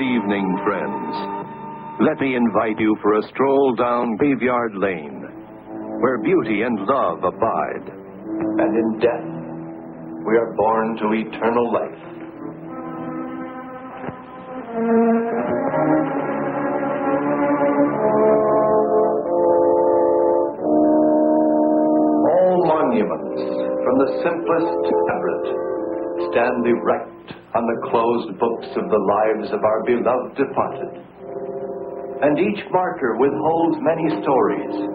Good evening, friends. Let me invite you for a stroll down Graveyard Lane, where beauty and love abide. And in death, we are born to eternal life. All monuments, from the simplest to elaborate, stand erect on the closed books of the lives of our beloved departed. And each marker withholds many stories,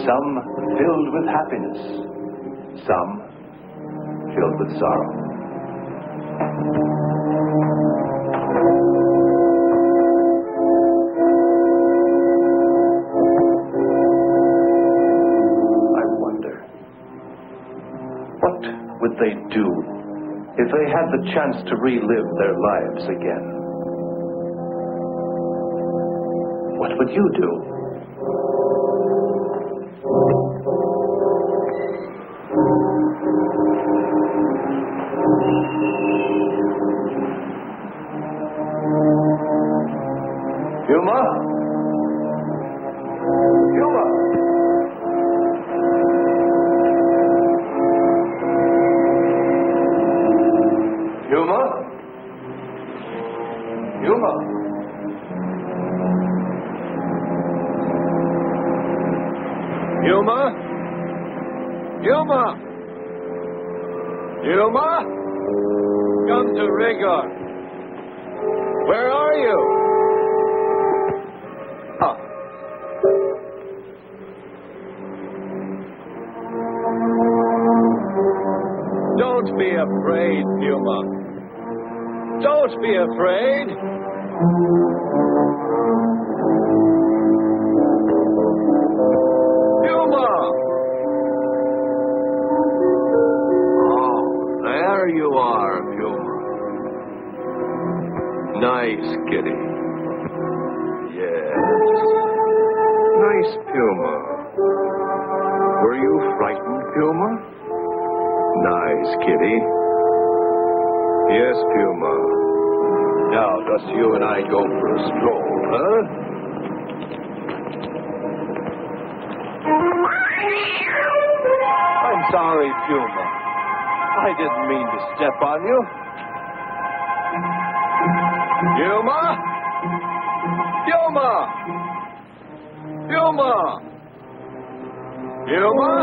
some filled with happiness, some filled with sorrow. I wonder, what would they do if they had the chance to relive their lives again? What would you do? Puma? Puma? Puma? Puma? Puma? Puma? Puma? Come to Rigor. Where are you? Ah. Don't be afraid, Puma. Don't be afraid. Puma! Oh, there you are, Puma. Nice kitty. Yes. Nice, Puma. Were you frightened, Puma? Nice, kitty. Yes, Puma. Now, just you and I go for a stroll, huh? I'm sorry, Puma. I didn't mean to step on you. Puma? Puma! Puma! Puma?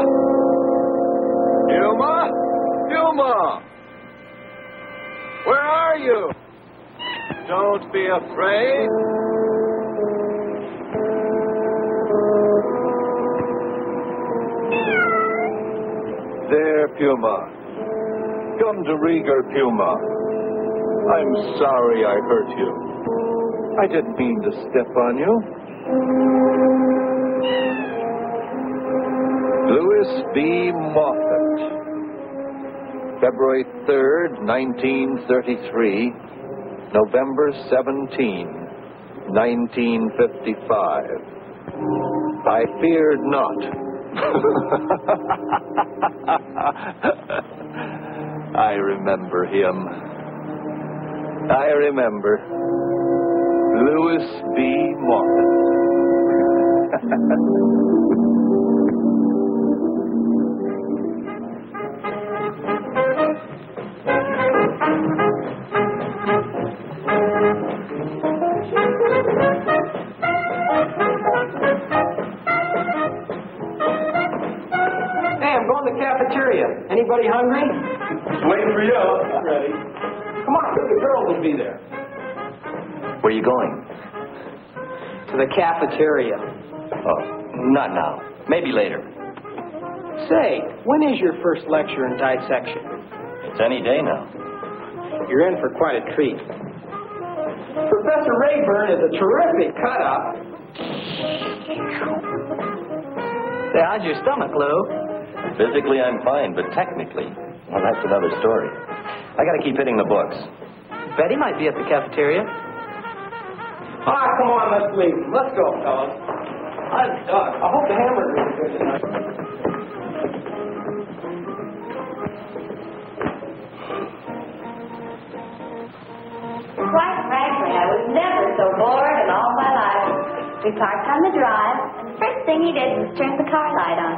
Puma? Puma! Where are you? Don't be afraid. There, Puma. Come to Rigor, Puma. I'm sorry I hurt you. I didn't mean to step on you. Louis B. Moffat. February 3rd, 1933. November 17, 1955. I feared not. I remember him. I remember. Louis B. Moffat. Anybody hungry? Just waiting for you. I'm ready. Come on, the girls will be there. Where are you going? To the cafeteria. Oh, not now. Maybe later. Say, when is your first lecture in dissection? It's any day now. You're in for quite a treat. Professor Rayburn is a terrific cut-up. Say, how's your stomach, Lou? Physically, I'm fine, but technically, well, that's another story. I gotta keep hitting the books. Betty might be at the cafeteria. Ah, come on, let's leave. Let's go, fellas. I'm done. I hope the hamburger is good tonight. Quite frankly, I was never We parked on the drive, and the first thing he did was turn the car light on.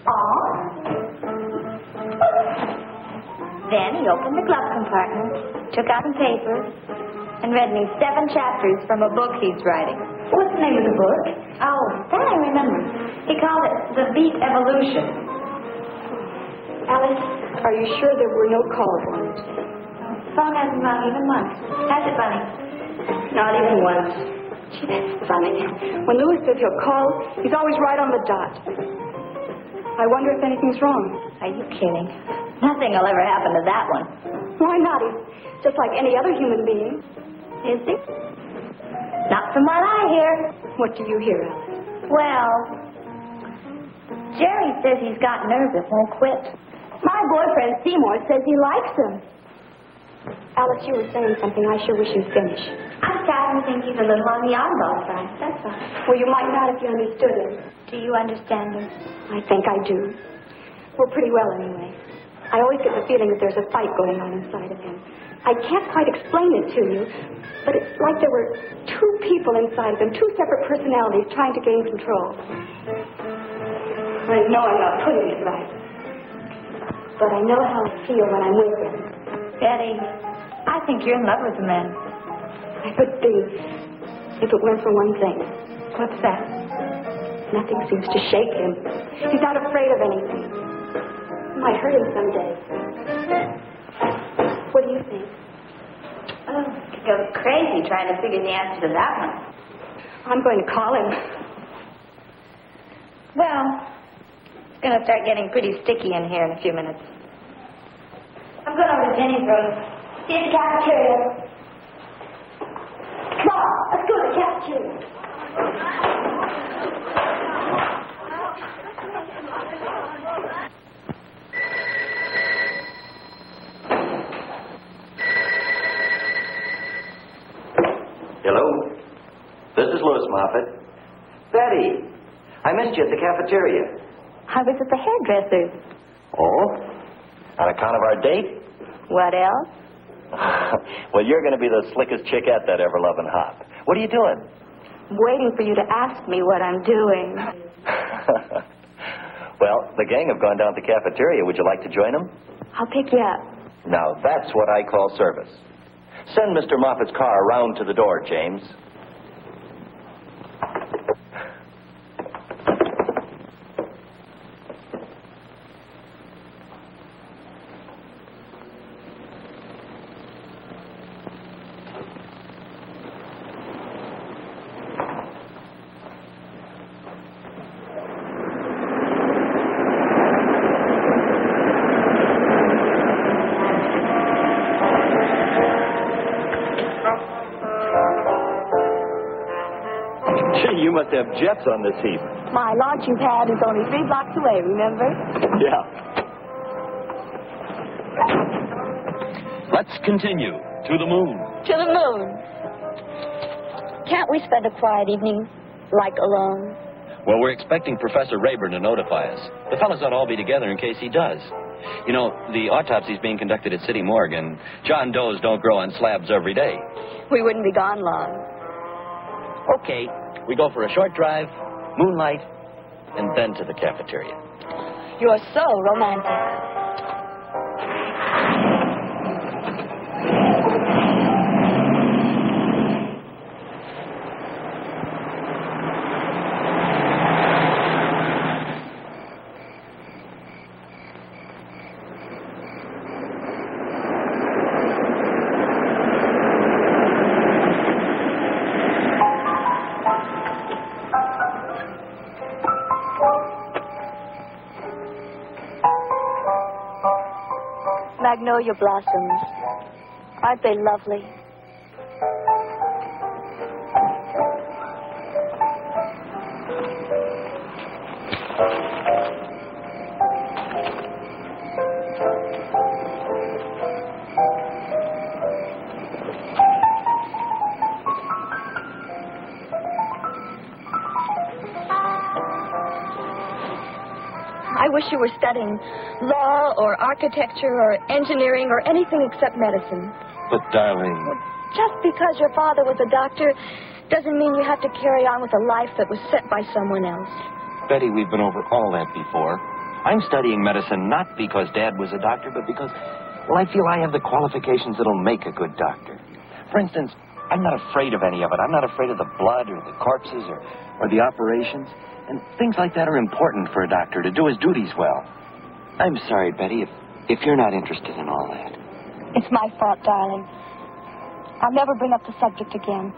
Aw. Then he opened the glove compartment, took out some papers, and read me 7 chapters from a book he's writing. What's the name of the book? Oh, that I remember. He called it The Beat Evolution. Alice, are you sure there were no calls on it? The phone hasn't rung even once. Has it, Bunny? Not even once. Gee, that's funny. When Louis says he'll call, he's always right on the dot. I wonder if anything's wrong. Are you kidding? Nothing will ever happen to that one. Why not? He's just like any other human being. Is he? Not from what I hear. What do you hear, Alice? Well, Jerry says he's got nervous, won't quit. My boyfriend Seymour says he likes him. Alice, you were saying something. I sure wish you'd finish. I'm starting to think he's a little on the oddball side, that's all. Well, you might not if you understood him. Do you understand him? I think I do. We're pretty well anyway. I always get the feeling that there's a fight going on inside of him. I can't quite explain it to you, but it's like there were 2 people inside of him, 2 separate personalities trying to gain control. I know I'm not putting it right, but I know how I feel when I'm with him. Betty, I think you're in love with the man. I could be, if it weren't for one thing. What's that? Nothing seems to shake him. He's not afraid of anything. It might hurt him someday. What do you think? Oh, I could go crazy trying to figure the answer to that one. I'm going to call him. Well, it's going to start getting pretty sticky in here in a few minutes. I'm going over to Jenny's room. See you at the cafeteria. Come on, let's go to the cafeteria. Hello? This is Louis Moffat. Betty, I missed you at the cafeteria. I was at the hairdresser's. Oh? On account of our date? What else? Well, you're going to be the slickest chick at that ever-loving hop. What are you doing? I'm waiting for you to ask me what I'm doing. Well, the gang have gone down to the cafeteria. Would you like to join them? I'll pick you up. Now, that's what I call service. Send Mr. Moffat's car around to the door, James. You must have jets on this heap. My launching pad is only 3 blocks away, remember? Yeah. Let's continue. To the moon. To the moon. Can't we spend a quiet evening, like alone? Well, we're expecting Professor Rayburn to notify us. The fellows ought to all be together in case he does. You know, the autopsy's being conducted at City Morgue, and John Does don't grow on slabs every day. We wouldn't be gone long. Okay. We go for a short drive, moonlight, and then to the cafeteria. You're so romantic. Magnolia blossoms. Aren't they lovely? I wish you were studying law or architecture or engineering or anything except medicine. But, darling... just because your father was a doctor doesn't mean you have to carry on with a life that was set by someone else. Betty, we've been over all that before. I'm studying medicine not because Dad was a doctor, but because, well, I feel I have the qualifications that'll make a good doctor. For instance, I'm not afraid of any of it. I'm not afraid of the blood or the corpses or the operations. And things like that are important for a doctor to do his duties well. I'm sorry, Betty, if you're not interested in all that. It's my fault, darling. I'll never bring up the subject again.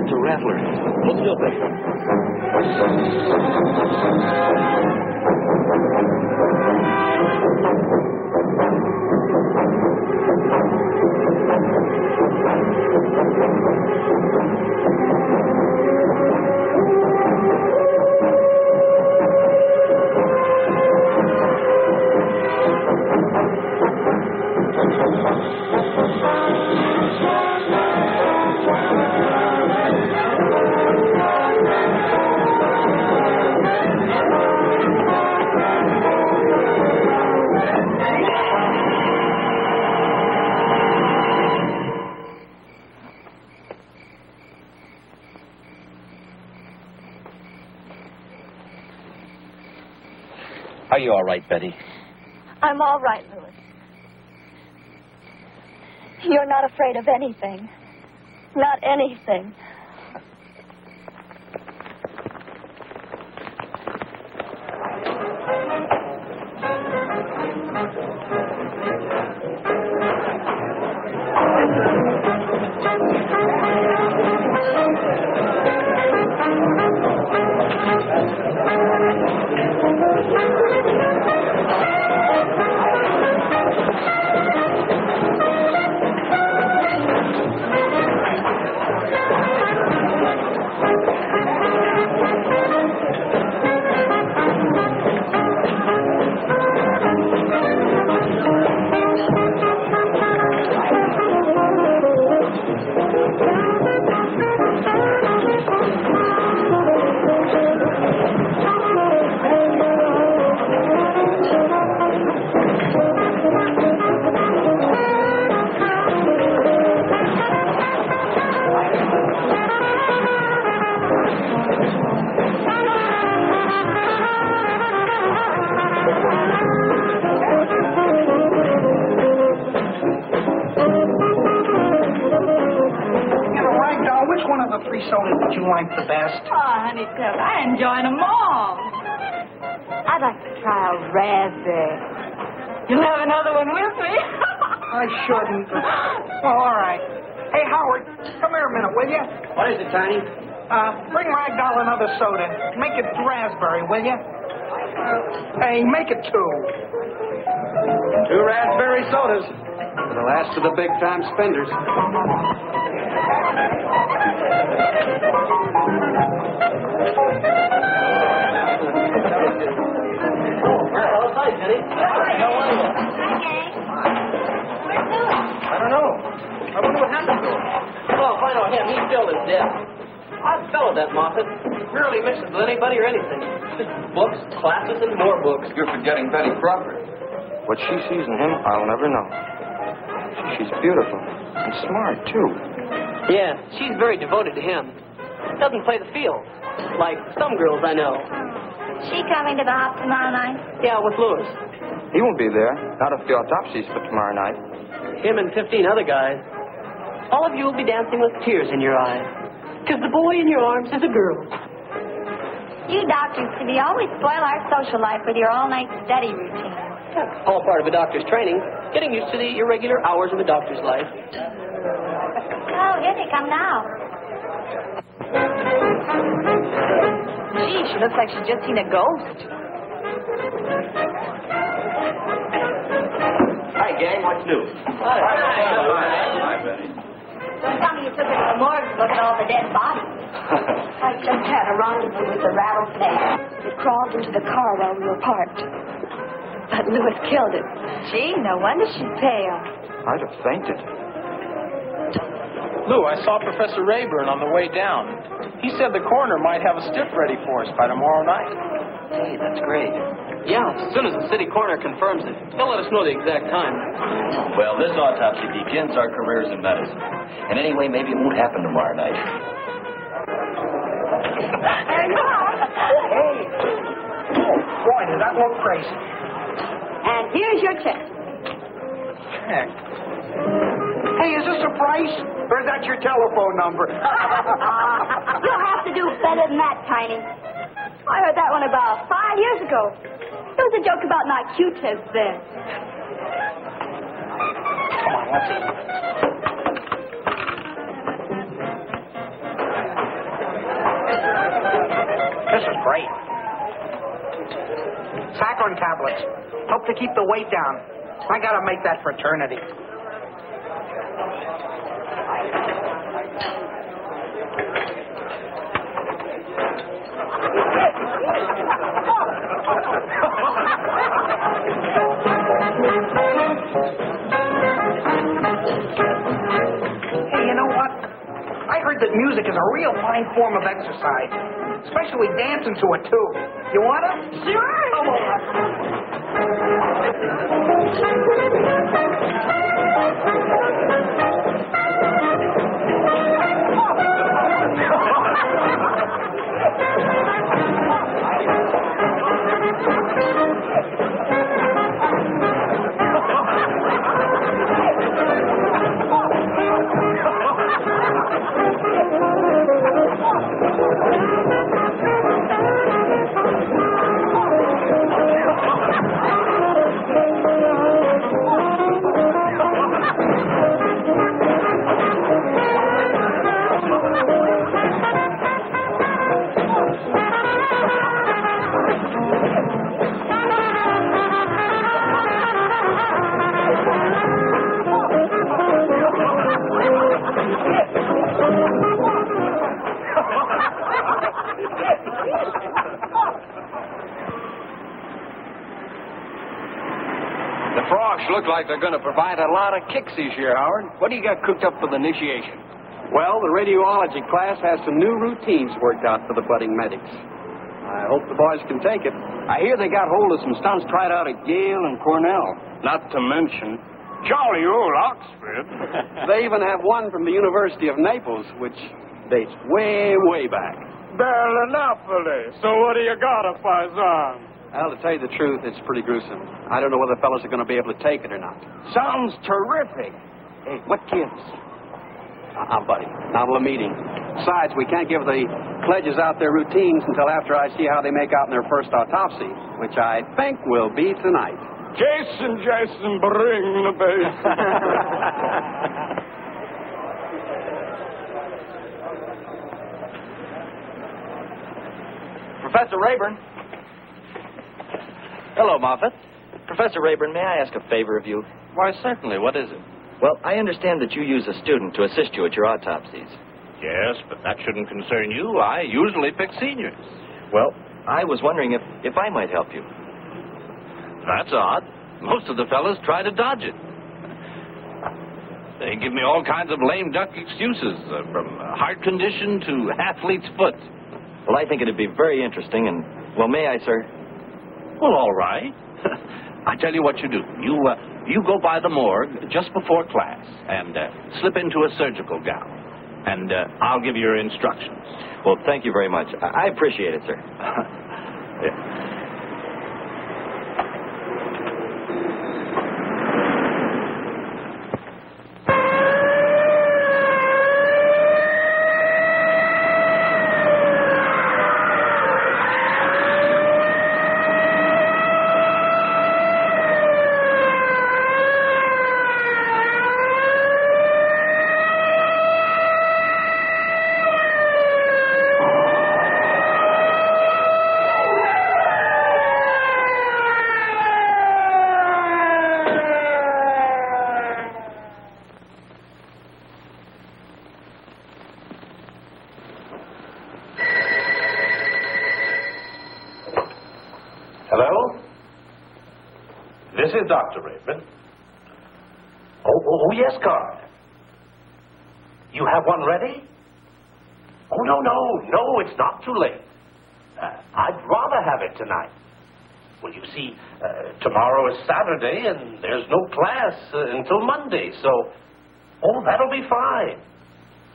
It's a rattler. Hold still, Betty. Are you all right, Betty? I'm all right, Louis. You're not afraid of anything. Not anything. sodas that you like the best? Oh, honey, Pep, I enjoy them all. I'd like to try a raspberry. You'll have another one with me? I shouldn't. Oh, all right. Hey, Howard, come here a minute, will you? What is it, Tiny? Bring Ragdoll another soda. Make it raspberry, will you? Hey, make it 2. 2 raspberry sodas. For the last of the big-time spenders. Hi, Penny. How are you? I don't know. I wonder what happened to him. Oh, if I know him, he spilled his death. Odd fellow, that Moffat. Rarely mixes with anybody or anything. Just books, classes, and more books. You're forgetting Betty Crawford. What she sees in him, I'll never know. She's beautiful and smart, too. Yeah, she's very devoted to him. Doesn't play the field, like some girls I know. She coming to the hop tomorrow night? Yeah, with Louis. He won't be there. Not if the autopsy's for tomorrow night. Him and 15 other guys. All of you will be dancing with tears in your eyes. Because the boy in your arms is a girl. You doctors, you always spoil our social life with your all-night study routine. All part of a doctor's training, getting used to the irregular hours of a doctor's life. Oh, here they come now. Gee, she looks like she's just seen a ghost. Hi, gang. What's new? Hi, Betty. Don't tell me you took her to the morgue to look at all the dead bodies. I just had a rendezvous with the rattlesnake. It crawled into the car while we were parked. But Lewis killed it. Gee, no wonder she's pale. I'd have fainted. Lou, I saw Professor Rayburn on the way down. He said the coroner might have a stiff ready for us by tomorrow night. Hey, that's great. Yeah, as soon as the city coroner confirms it, he'll let us know the exact time. Well, this autopsy begins our careers in medicine. And anyway, maybe it won't happen tomorrow night. There you are. Hey. Oh, boy, does that look crazy. And here's your check. Check. Hey, is this a price? Or is that your telephone number? You'll have to do better than that, Tiny. I heard that one about 5 years ago. It was a joke about my Q-tips then. Come on, let's see. This is great. Saccharin tablets. Help to keep the weight down. I gotta make that fraternity. Hey, you know what? I heard that music is a real fine form of exercise, especially dancing to it, too. You want to? Sure. Come The frogs look like they're going to provide a lot of kicks this year, Howard. What do you got cooked up for the initiation? Well, the radiology class has some new routines worked out for the budding medics. I hope the boys can take it. I hear they got hold of some stunts tried out at Yale and Cornell. Not to mention jolly old Oxford. They even have one from the University of Naples, which dates way, way back. Berlinopoli. So what do you got, a paisan? Well, to tell you the truth, it's pretty gruesome. I don't know whether the fellows are going to be able to take it or not. Sounds terrific. Hey, what gives? Buddy, not a meeting. Besides, we can't give the pledges out their routines until after I see how they make out in their first autopsy, which I think will be tonight. Jason, bring the bass. Professor Rayburn. Hello, Moffat. Professor Rayburn, may I ask a favor of you? Why, certainly. What is it? Well, I understand that you use a student to assist you at your autopsies. Yes, but that shouldn't concern you. I usually pick seniors. Well, I was wondering if I might help you. That's odd. Most of the fellows try to dodge it. They give me all kinds of lame duck excuses, from heart condition to athlete's foot. Well, I think it'd be very interesting, and, well, may I, sir? Well, all right. I tell you what you do. You go by the morgue just before class and slip into a surgical gown. And I'll give you your instructions. Well, thank you very much. I appreciate it, sir. Yeah. This is Dr. Raven. Oh, yes, Carl. You have one ready? Oh, no, it's not too late. I'd rather have it tonight. Well, you see, tomorrow is Saturday, and there's no class until Monday, so... Oh, that'll be fine.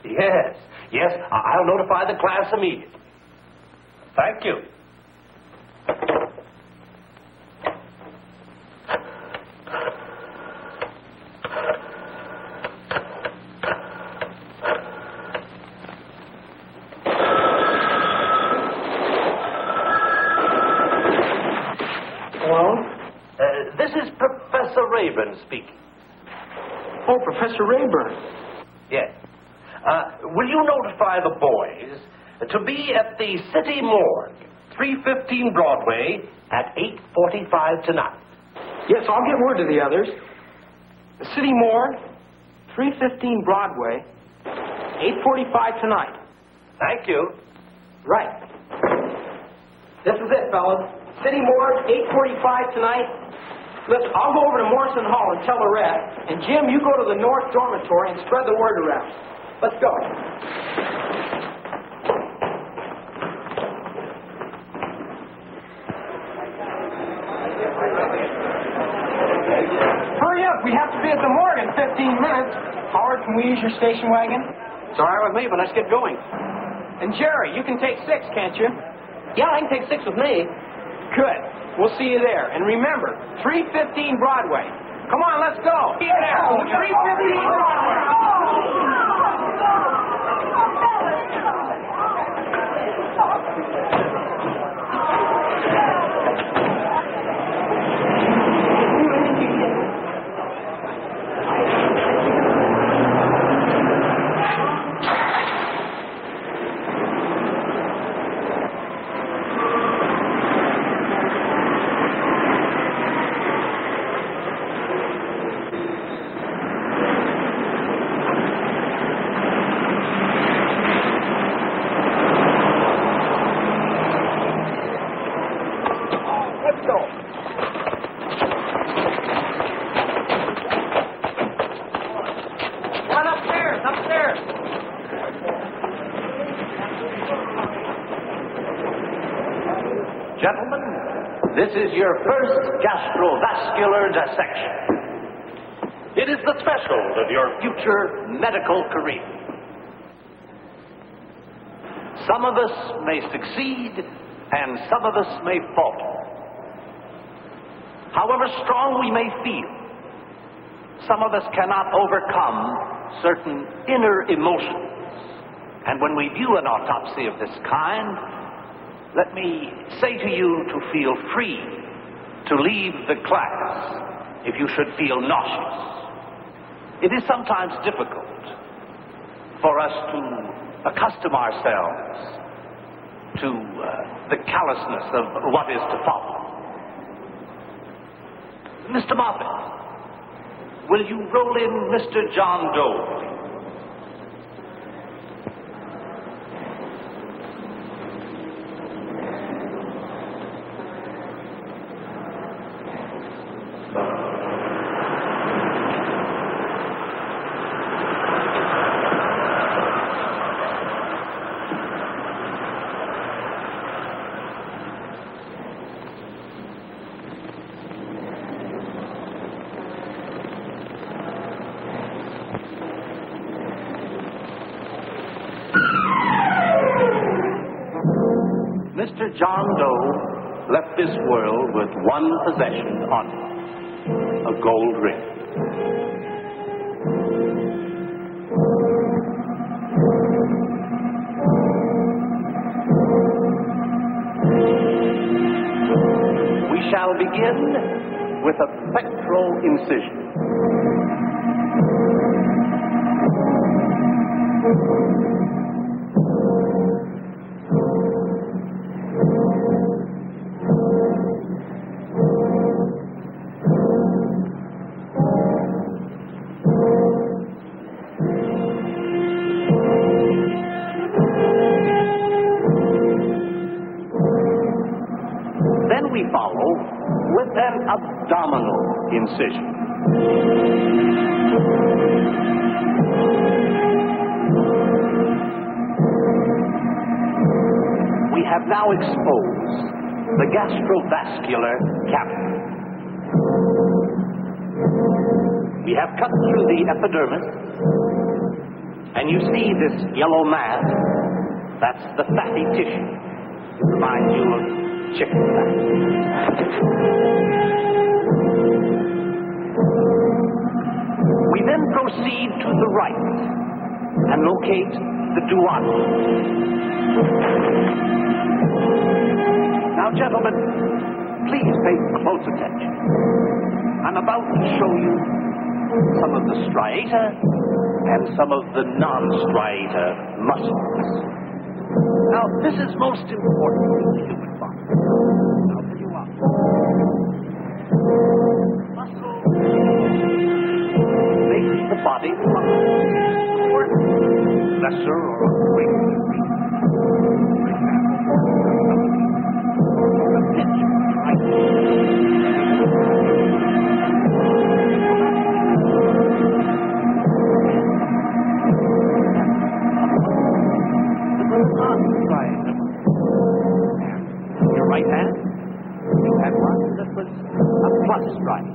Yes, I'll notify the class immediately. Thank you. This is Professor Rayburn speaking. Oh, Professor Rayburn. Yes. Will you notify the boys to be at the City Morgue, 315 Broadway, at 8:45 tonight? Yes, I'll get word to the others. The City Morgue, 315 Broadway, 8:45 tonight. Thank you. Right. This is it, fellas. City Morgue, 8:45 tonight. Listen, I'll go over to Morrison Hall and tell the rest. And Jim, you go to the North Dormitory and spread the word around. Let's go. Hurry up. We have to be at the morgue in 15 minutes. Howard, can we use your station wagon? It's all right with me, but let's get going. And Jerry, you can take 6, can't you? Yeah, I can take 6 with me. Good. We'll see you there. And remember, 315 Broadway. Come on, let's go. See you there. 315 Broadway. Gentlemen, this is your first gastrovascular dissection. It is the threshold of your future medical career. Some of us may succeed, and some of us may falter. However strong we may feel, some of us cannot overcome certain inner emotions. And when we view an autopsy of this kind, let me say to you to feel free to leave the class if you should feel nauseous. It is sometimes difficult for us to accustom ourselves to the callousness of what is to follow. Mr. Moffat, will you roll in Mr. John Doe, please? Mr. John Doe left this world with one possession on him, a gold ring. We shall begin with a pectoral incision. Then we follow with an abdominal incision. We have now exposed the gastrovascular cavity. We have cut through the epidermis, and you see this yellow mass. That's the fatty tissue. It reminds you of chicken fat. We then proceed to the right and locate the duodenum. Now, gentlemen, please pay close attention. I'm about to show you some of the striata and some of the non-striata muscles. Now, this is most important in the human body. I'll tell you what. Muscle makes the body more lesser or greater degree. Your right hand, you had one that was a plus stripe.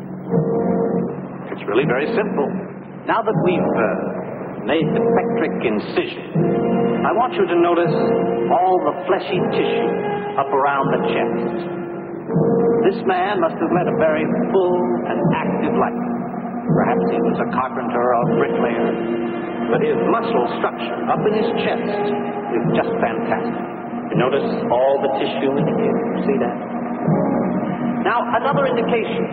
It's really very simple. Now that we've made the pectoric incision, I want you to notice all the fleshy tissue up around the chest. This man must have led a very full and active life. Perhaps he was a carpenter or a bricklayer, but his muscle structure up in his chest is just fantastic. You notice all the tissue in here. You see that? Now, another indication,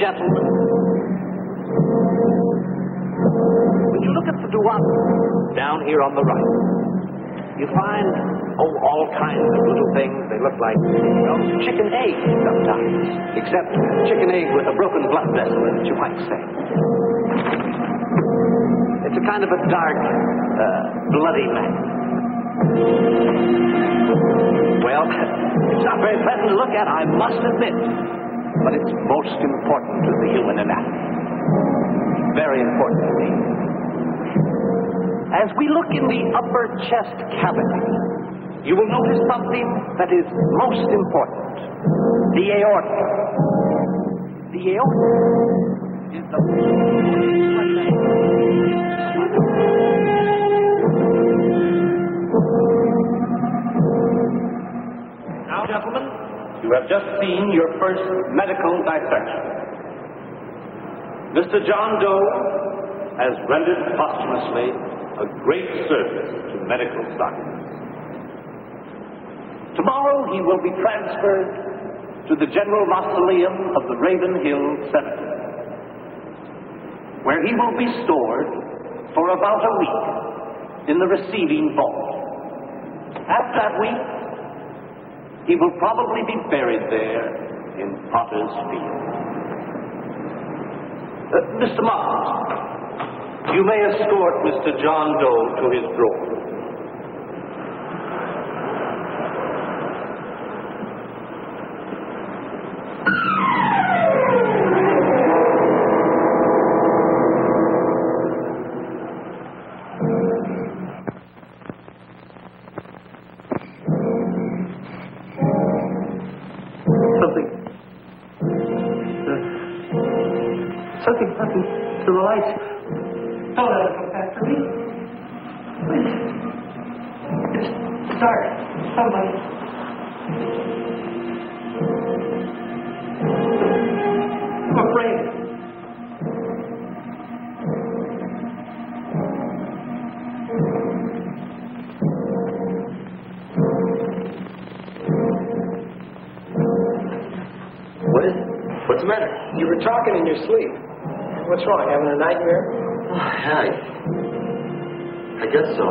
gentlemen. When you look at the duodenum down here on the right, you find, all kinds of little things. They look like, chicken eggs sometimes, except chicken egg with a broken blood vessel in it, you might say. It's a kind of a dark, bloody mass. Well, it's not very pleasant to look at, I must admit, but it's most important to the human anatomy. Very important to me. As we look in the upper chest cavity, you will notice something that is most important. The aorta. The aorta is the... Now, gentlemen, you have just seen your first medical dissection. Mr. John Doe has rendered posthumously a great service to medical science. Tomorrow he will be transferred to the General Mausoleum of the Raven Hill Cemetery, where he will be stored for about a week in the receiving vault. After that week, he will probably be buried there in Potter's Field. Mr. Moffat, you may escort Mr. John Doe to his drawer. Something happened to the lights. Don't let it go after me. Please. It's dark. Somebody. I'm afraid. What is it? What's the matter? You were talking in your sleep. What's wrong? Having a nightmare? Oh, yeah, I guess so.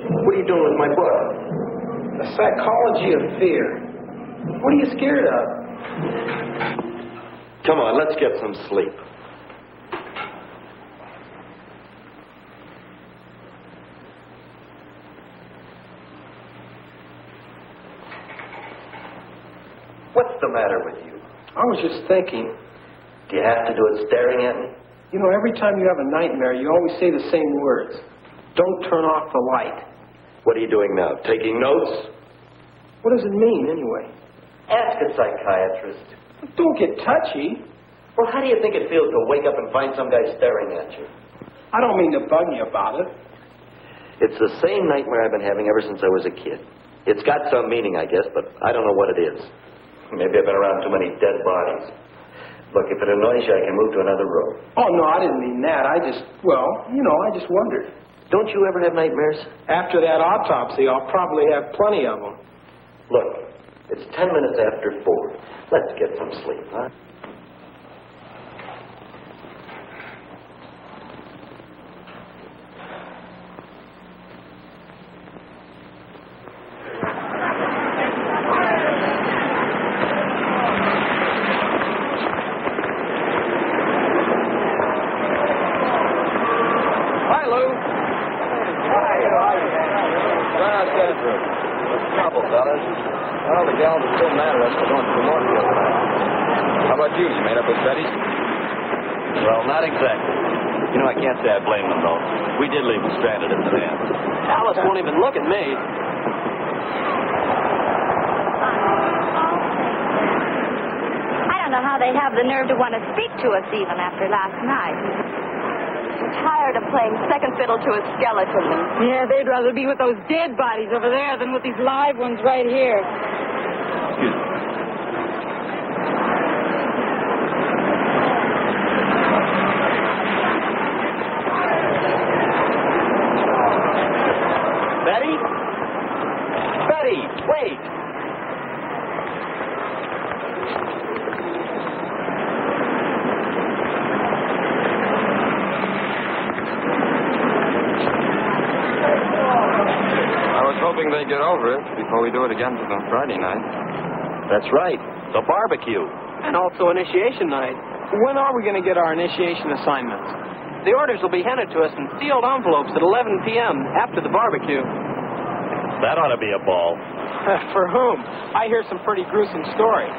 What are you doing with my book? The Psychology of Fear. What are you scared of? Come on, let's get some sleep. the matter with you? I was just thinking. Do you have to do it staring at me? You know, every time you have a nightmare, you always say the same words. Don't turn off the light. What are you doing now? Taking notes? What does it mean, anyway? Ask a psychiatrist. Don't get touchy. Well, how do you think it feels to wake up and find some guy staring at you? I don't mean to bug you about it. It's the same nightmare I've been having ever since I was a kid. It's got some meaning, I guess, but I don't know what it is. Maybe I've been around too many dead bodies. Look, if it annoys you, I can move to another room. Oh, no, I didn't mean that. I just wondered. Don't you ever have nightmares? After that autopsy, I'll probably have plenty of them. Look, it's 10 minutes after 4. Let's get some sleep, huh? Well, the gals are still mad at us for going to the Northfield tonight. How about you? You made up with Betty? Well, not exactly. You know, I can't say I blame them, though. We did leave them stranded at the dam. Alice won't even look at me. I don't know how they have the nerve to want to speak to us even after last night. I'm tired of playing second fiddle to a skeleton. Yeah, they'd rather be with those dead bodies over there than with these live ones right here. Excuse me. Betty? Betty, wait. Hoping they get over it before we do it again for the Friday night. That's right. The barbecue. And also initiation night. When are we going to get our initiation assignments? The orders will be handed to us in sealed envelopes at 11 p.m. after the barbecue. That ought to be a ball. For whom? I hear some pretty gruesome stories.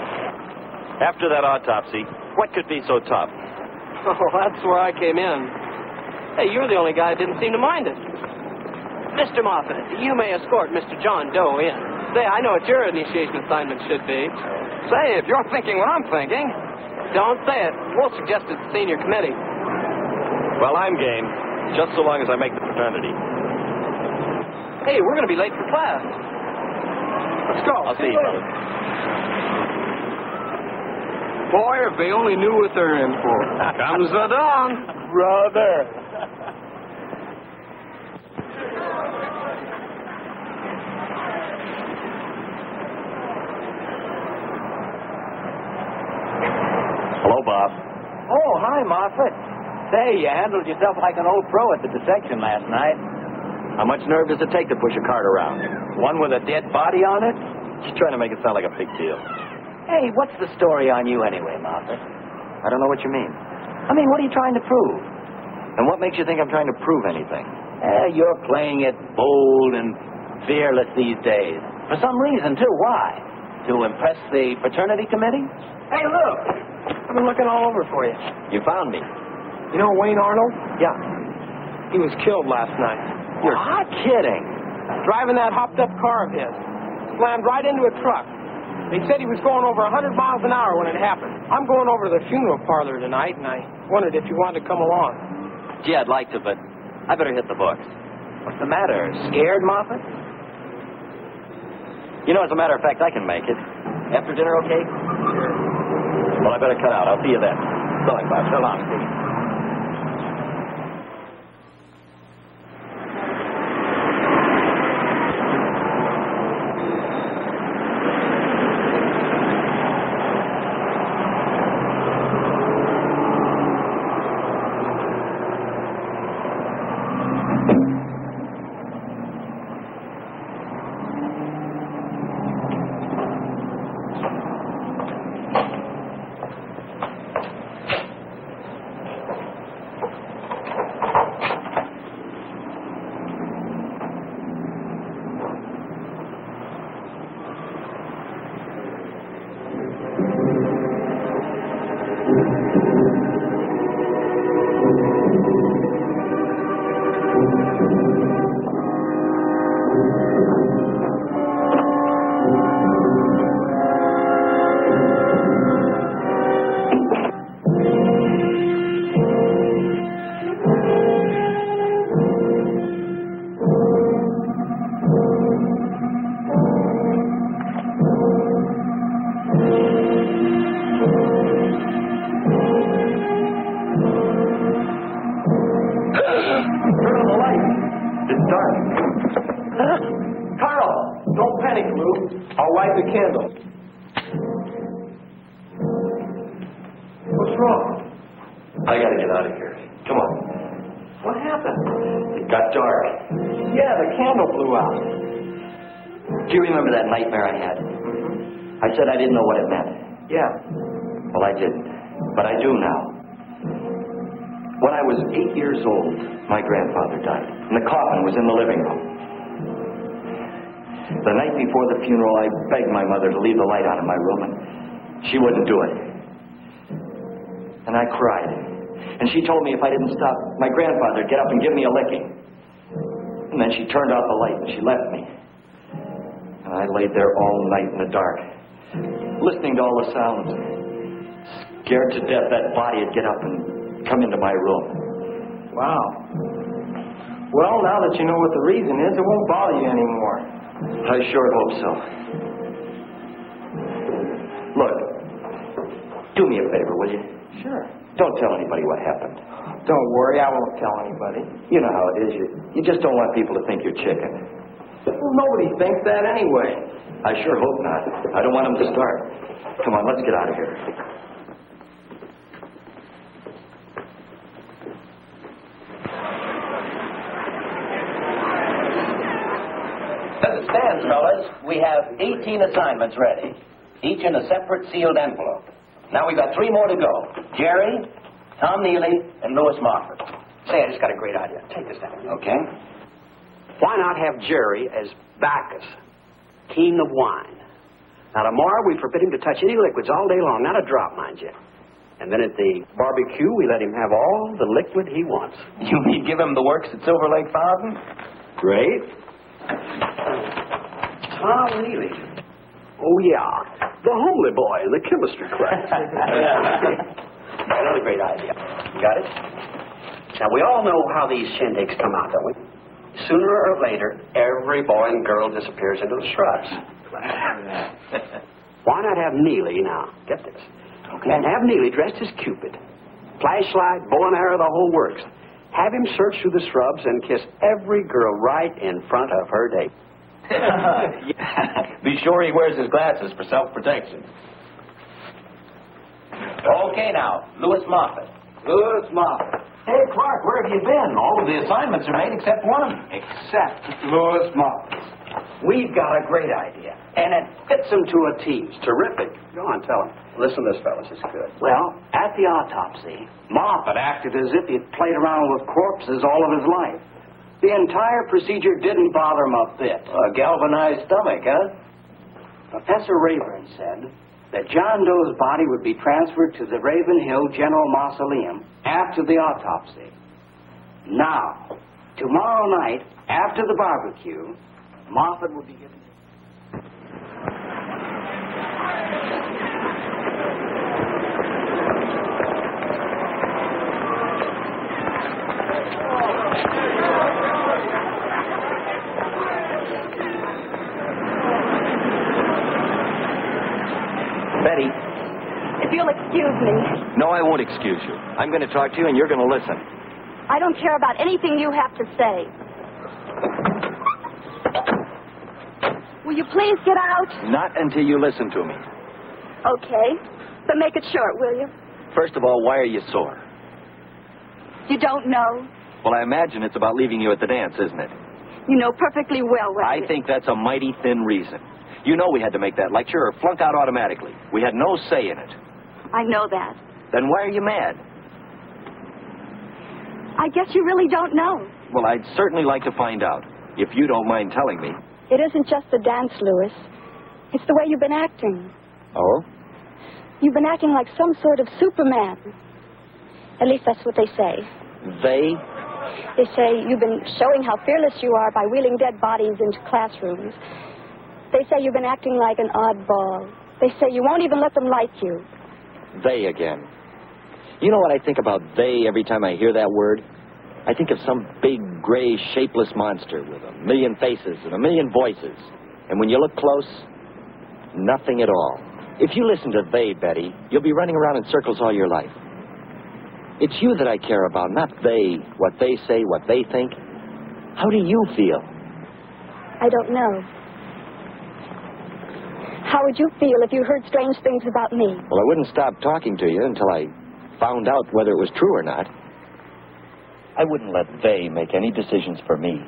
After that autopsy, what could be so tough? Oh, that's where I came in. Hey, you're the only guy that didn't seem to mind it. Mr. Moffat, you may escort Mr. John Doe in. Say, I know what your initiation assignment should be. Say, if you're thinking what I'm thinking. Don't say it. We'll suggest it to the senior committee. Well, I'm game, just so long as I make the fraternity. Hey, we're going to be late for class. Let's go. I'll see you, brother. Boy, if they only knew what they're in for. Comes the dawn. Brother. Hello, Bob. Oh, hi, Moffat. Say, you handled yourself like an old pro at the dissection last night. How much nerve does it take to push a cart around? One with a dead body on it? She's trying to make it sound like a big deal. Hey, what's the story on you anyway, Moffat? I don't know what you mean. I mean, what are you trying to prove? And what makes you think I'm trying to prove anything? You're playing it bold and fearless these days. For some reason, too. Why? To impress the fraternity committee? Hey, look. I've been looking all over for you. You found me. You know Wayne Arnold? Yeah. He was killed last night. You're not kidding. Driving that hopped-up car of his. Slammed right into a truck. They said he was going over 100 miles an hour when it happened. I'm going over to the funeral parlor tonight, and I wondered if you wanted to come along. Gee, I'd like to, but I better hit the books. What's the matter? Scared, Moffat? You know, as a matter of fact, I can make it. After dinner, okay? Sure. Well, I better cut out. I'll see you then. So long, Bob. So long, Steve. Carl, don't panic, Lou. I'll light the candle. What's wrong? I gotta get out of here. Come on. What happened? It got dark. Yeah, the candle blew out. Do you remember that nightmare I had? I said I didn't know what it meant. Yeah. Well, I didn't. But I do now. When I was 8 years old, my grandfather died. And the coffin was in the living room. The night before the funeral, I begged my mother to leave the light on in my room, and she wouldn't do it. And I cried. And she told me if I didn't stop, my grandfather would get up and give me a licking. And then she turned off the light and she left me. And I laid there all night in the dark, listening to all the sounds. Scared to death that body would get up and come into my room. Wow. Well, now that you know what the reason is, it won't bother you anymore. I sure hope so. Look, do me a favor, will you? Sure. Don't tell anybody what happened. Don't worry, I won't tell anybody. You know how it is. You just don't want people to think you're chicken. Well, nobody thinks that anyway. I sure hope not. I don't want them to start. Come on, let's get out of here. As it stands, fellas, we have 18 assignments ready, each in a separate sealed envelope. Now we've got 3 more to go. Jerry, Tom Neely, and Louis Moffat. Say, I just got a great idea. Take this down. Okay. Why not have Jerry as Bacchus, king of wine? Now, tomorrow we forbid him to touch any liquids all day long, not a drop, mind you. And then at the barbecue, we let him have all the liquid he wants. You mean give him the works at Silver Lake Fountain? Great. Tom Neely. Oh, yeah. The homely boy in the chemistry class. Another great idea. You got it? Now, we all know how these shindigs come out, don't we? Sooner or later, every boy and girl disappears into the shrubs. Why not have Neely now? Get this. Okay. And have Neely dressed as Cupid. Flashlight, bow and arrow, the whole works. Have him search through the shrubs and kiss every girl right in front of her date. Be sure he wears his glasses for self-protection. Okay, now, Louis Moffat. Louis Moffat. Hey, Clark, where have you been? All of the assignments are made except one. Except Louis Moffat. We've got a great idea, and it fits him to a T. It's terrific. Go on, tell him. Listen to this, fellas. It's good. Well, at the autopsy, Moffat acted as if he'd played around with corpses all of his life. The entire procedure didn't bother him a bit. A galvanized stomach, huh? Professor Rayburn said that John Doe's body would be transferred to the Raven Hill General Mausoleum after the autopsy. Now, tomorrow night, after the barbecue, Moffat will be given... Betty. If you'll excuse me. No, I won't excuse you. I'm going to talk to you, and you're going to listen. I don't care about anything you have to say. Will you please get out? Not until you listen to me. Okay. But make it short, will you? First of all, why are you sore? You don't know? Well, I imagine it's about leaving you at the dance, isn't it? You know perfectly well what I think that's a mighty thin reason. You know we had to make that lecture or flunk out automatically. We had no say in it. I know that. Then why are you mad? I guess you really don't know. Well, I'd certainly like to find out, if you don't mind telling me. It isn't just the dance, Louis. It's the way you've been acting. Oh? You've been acting like some sort of Superman. At least that's what they say. They? They say you've been showing how fearless you are by wheeling dead bodies into classrooms. They say you've been acting like an oddball. They say you won't even let them like you. They again. You know what I think about they every time I hear that word? I think of some big, gray, shapeless monster with a million faces and a million voices. And when you look close, nothing at all. If you listen to they, Betty, you'll be running around in circles all your life. It's you that I care about, not they, what they say, what they think. How do you feel? I don't know. How would you feel if you heard strange things about me? Well, I wouldn't stop talking to you until I found out whether it was true or not. I wouldn't let they make any decisions for me.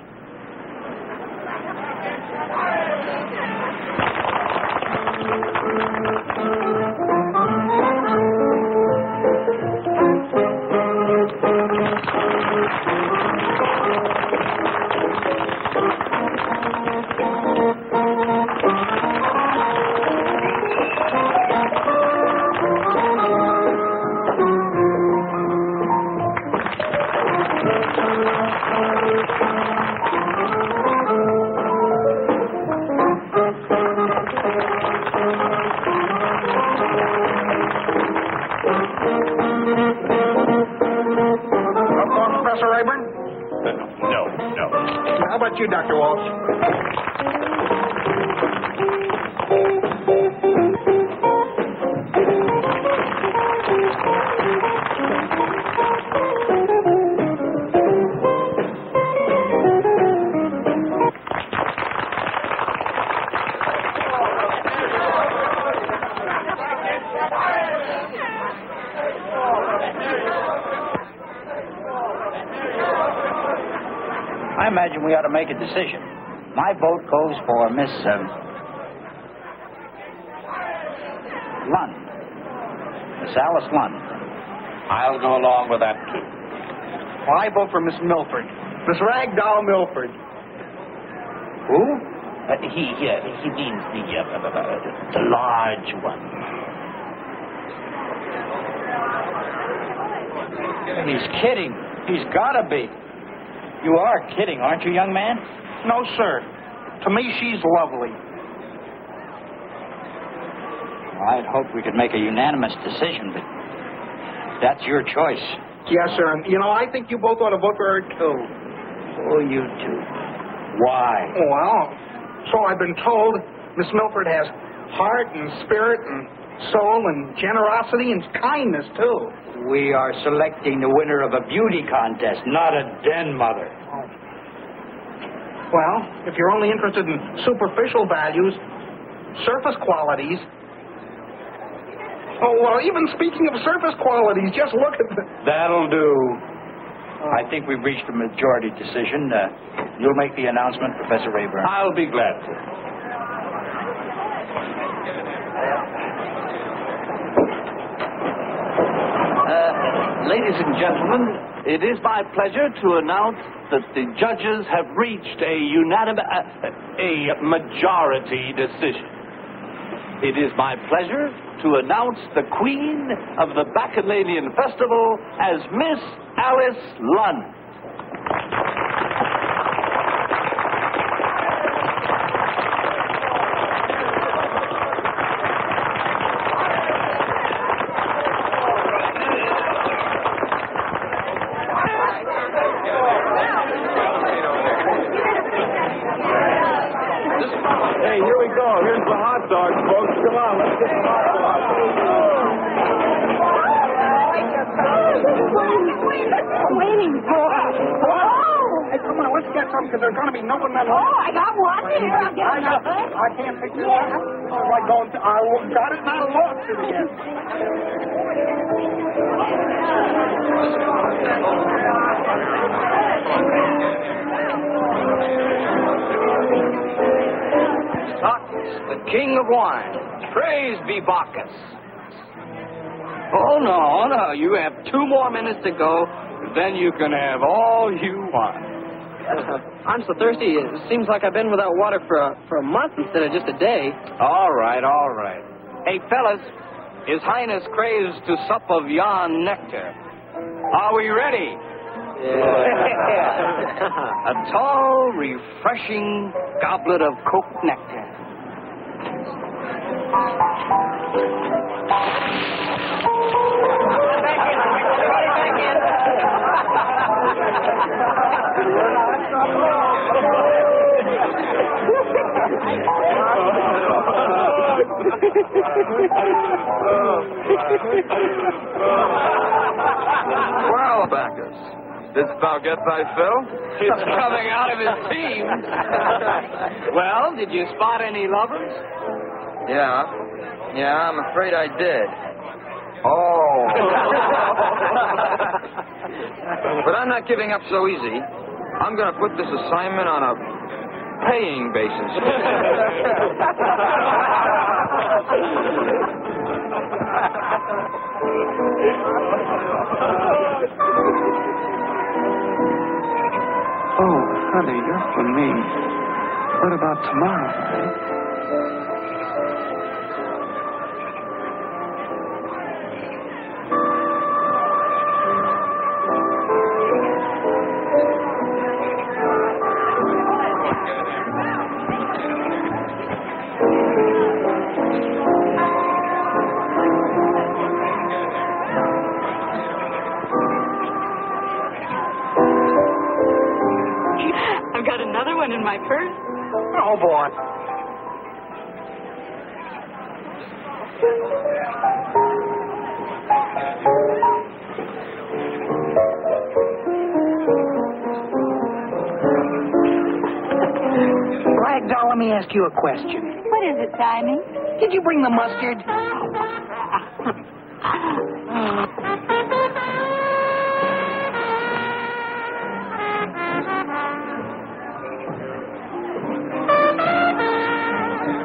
Professor Rayburn? No. How about you, Dr. Walsh? I imagine we ought to make a decision. My vote goes for Miss Lund. Miss Alice Lund. I'll go along with that, too. Well, I vote for Miss Milford. Miss Ragdoll Milford. Who? He means the large one. He's kidding. He's got to be. You are kidding, aren't you, young man? No, sir. To me, she's lovely. Well, I'd hope we could make a unanimous decision, but that's your choice. Yes, sir. And, I think you both ought to vote for her, too. Oh, you too. Why? Well, so I've been told. Miss Milford has heart and spirit and soul and generosity and kindness, too. We are selecting the winner of a beauty contest, not a den mother. Oh. Well, if you're only interested in superficial values, surface qualities. Oh, well, even speaking of surface qualities, just look at the... That'll do. I think we've reached a majority decision. You'll make the announcement, Professor Rayburn. I'll be glad to. Ladies and gentlemen, it is my pleasure to announce that the judges have reached a majority decision. It is my pleasure to announce the Queen of the Bacchanalian Festival as Miss Alice Lund. Hey, here we go. Here's the hot dogs, folks. Come on, let's get some hot dogs. Waiting for. Hey, come on, let's get some, because there's going to be no one that... Oh, I got one here. I'll get another. I can't pick this up. Oh, I got it, and I lost it again. Bacchus, the king of wine. Praise be Bacchus. Oh, no. You have 2 more minutes to go. Then you can have all you want. I'm so thirsty. It seems like I've been without water for a month instead of just a day. All right. Hey, fellas, His Highness craves to sup of yon nectar. Are we ready? Yeah. A tall, refreshing goblet of coke nectar. Well, Bacchus, This about gets by Phil? It's coming out of his team. Well, did you spot any lovers? Yeah, I'm afraid I did. Oh. But I'm not giving up so easy. I'm going to put this assignment on a paying basis. Oh, honey, you're for me. What about tomorrow? I've got another one in my purse. Oh, boy. Ragdoll, let me ask you a question. What is it, Tiny? Did you bring the mustard?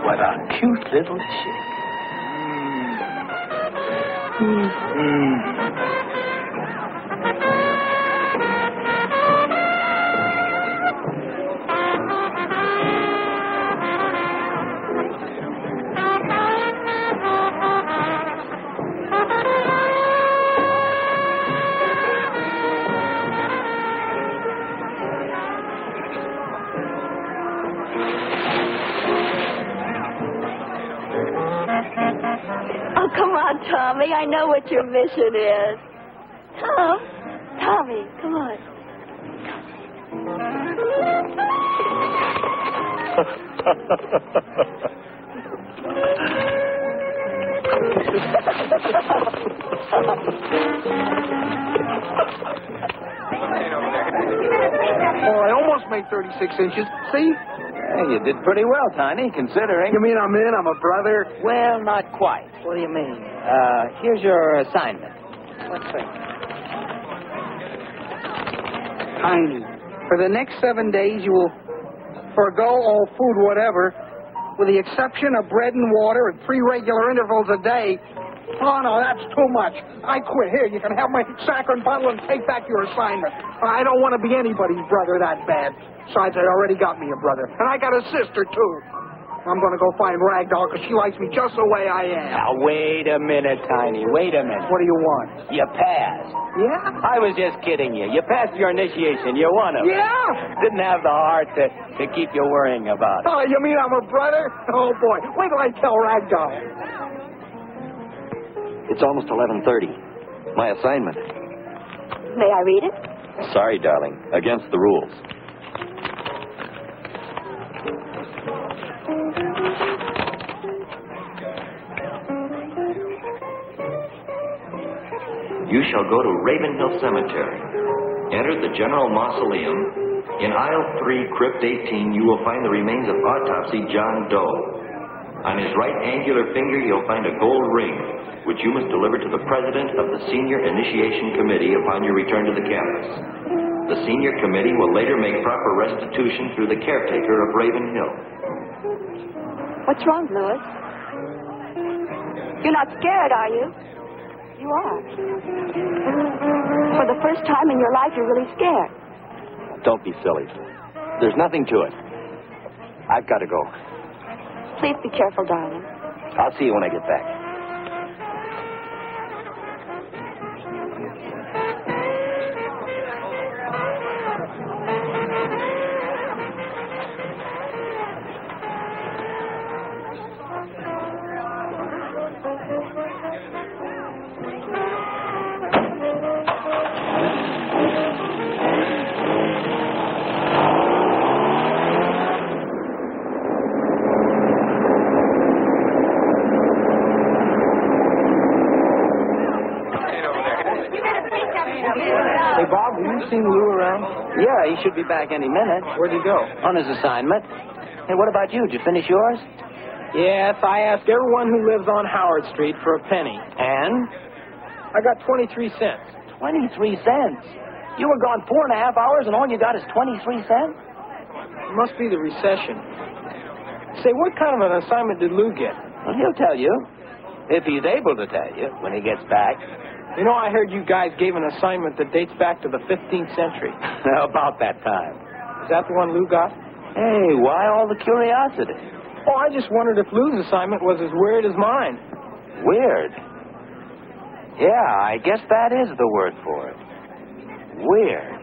What a cute little chick. Oh, come on, Tommy. I know what your mission is. Tommy, come on. Oh, I almost made 36 inches. See? Hey, you did pretty well, Tiny, considering. You mean I'm in? I'm a brother? Well, not quite. What do you mean? Here's your assignment. Let's see. Tiny, for the next 7 days, you will forego all food, whatever, with the exception of bread and water at 3 regular intervals a day. Oh, no, that's too much. I quit. Here, you can have my saccharin bottle and take back your assignment. I don't want to be anybody's brother that bad. Besides, I already got me a brother. And I got a sister, too. I'm going to go find Ragdoll because she likes me just the way I am. Now, wait a minute, Tiny. Wait a minute. What do you want? You passed. Yeah? I was just kidding you. You passed your initiation. You're one of them. Yeah? Didn't have the heart to keep you worrying about it. Oh, you mean I'm a brother? Oh, boy. Wait till I tell Ragdoll. It's almost 11:30. My assignment. May I read it? Sorry, darling. Against the rules. You shall go to Ravenhill Cemetery. Enter the General Mausoleum. In aisle 3, crypt 18, you will find the remains of autopsy John Doe. On his right angular finger, you'll find a gold ring, which you must deliver to the president of the Senior Initiation Committee upon your return to the campus. The Senior Committee will later make proper restitution through the caretaker of Ravenhill. What's wrong, Louis? You're not scared, are you? You are. For the first time in your life, you're really scared. Don't be silly. There's nothing to it. I've got to go. Please be careful, darling. I'll see you when I get back. Hey, Bob, have you seen Lou around? Yeah, he should be back any minute. Where'd he go? On his assignment. Hey, what about you? Did you finish yours? Yes, I asked everyone who lives on Howard Street for a penny. And? I got 23 cents. 23 cents? You were gone 4.5 hours and all you got is 23 cents? It must be the recession. Say, what kind of an assignment did Lou get? Well, he'll tell you. If he's able to tell you when he gets back. You know, I heard you guys gave an assignment that dates back to the 15th century. About that time. Is that the one Lou got? Hey, why all the curiosity? Oh, I just wondered if Lou's assignment was as weird as mine. Weird? Yeah, I guess that is the word for it. Weird.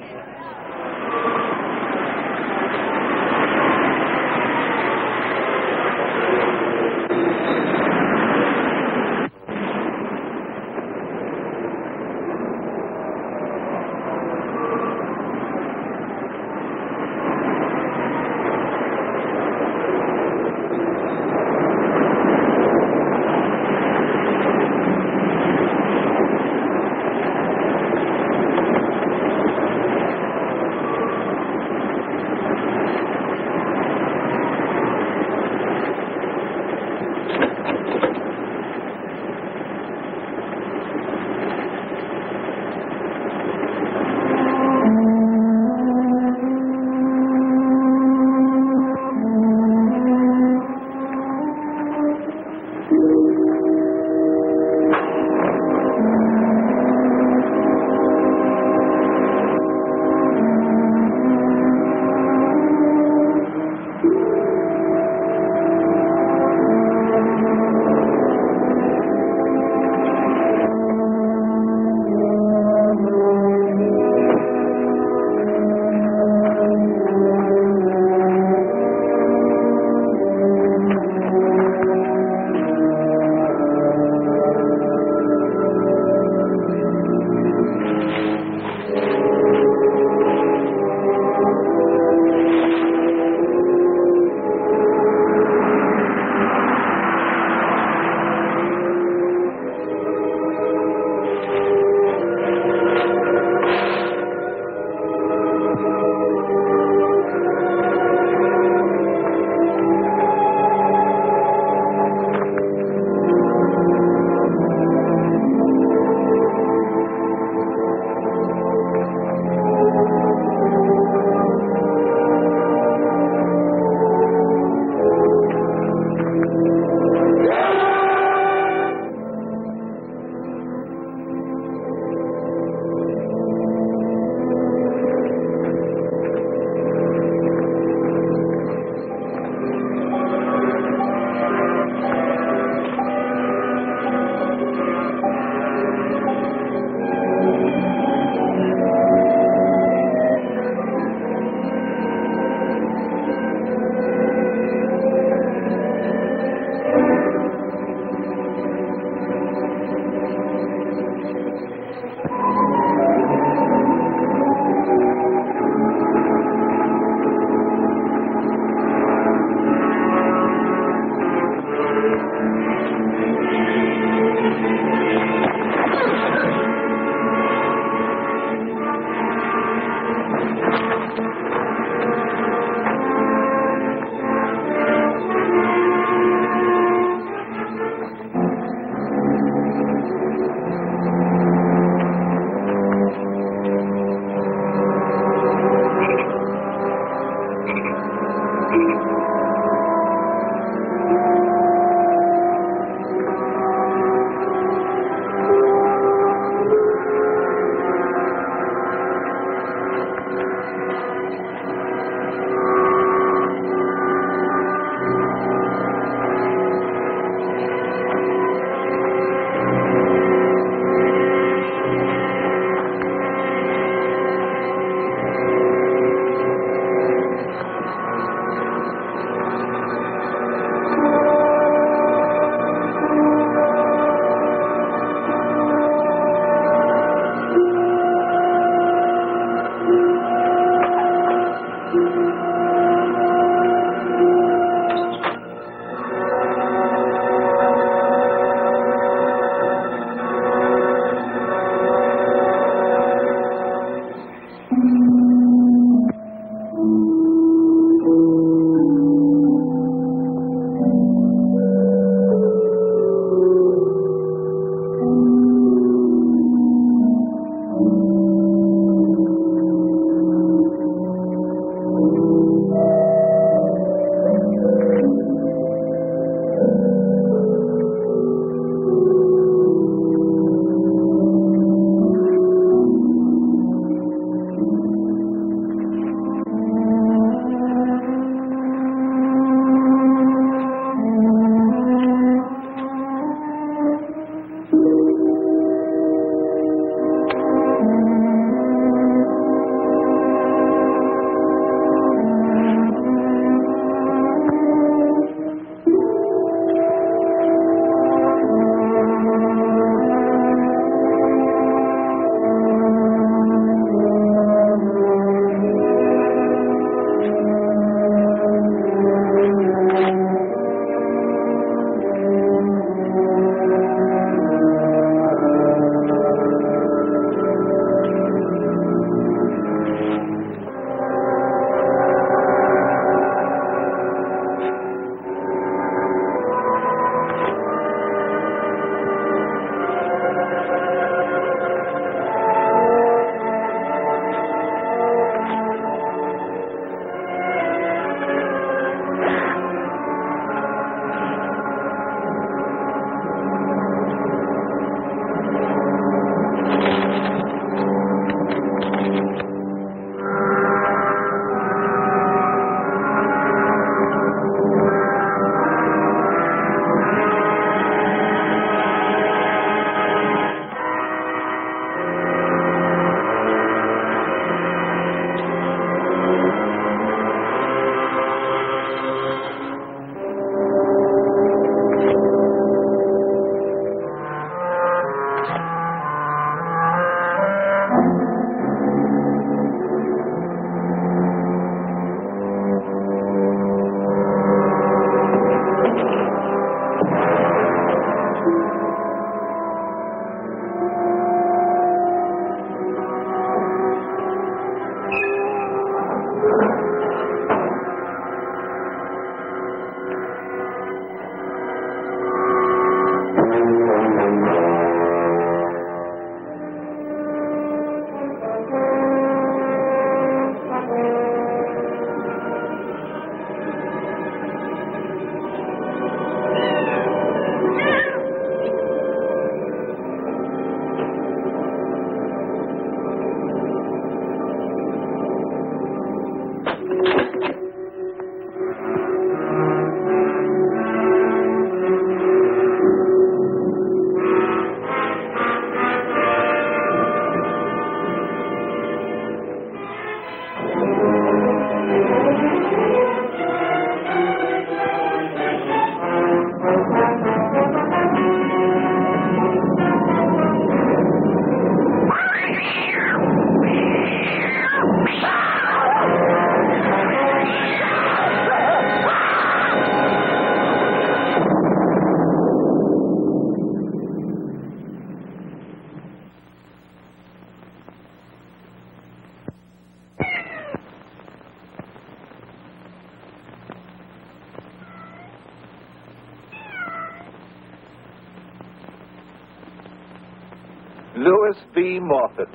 Louis B. Moffat,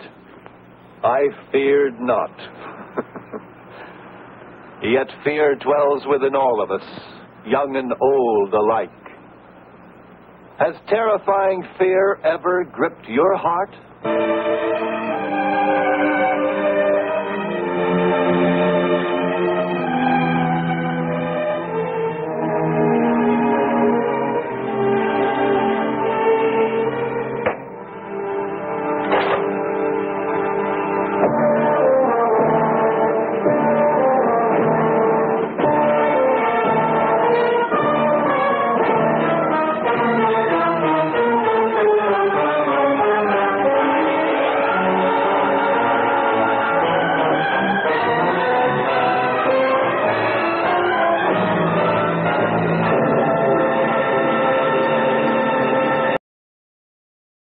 I feared not. Yet fear dwells within all of us, young and old alike. Has terrifying fear ever gripped your heart?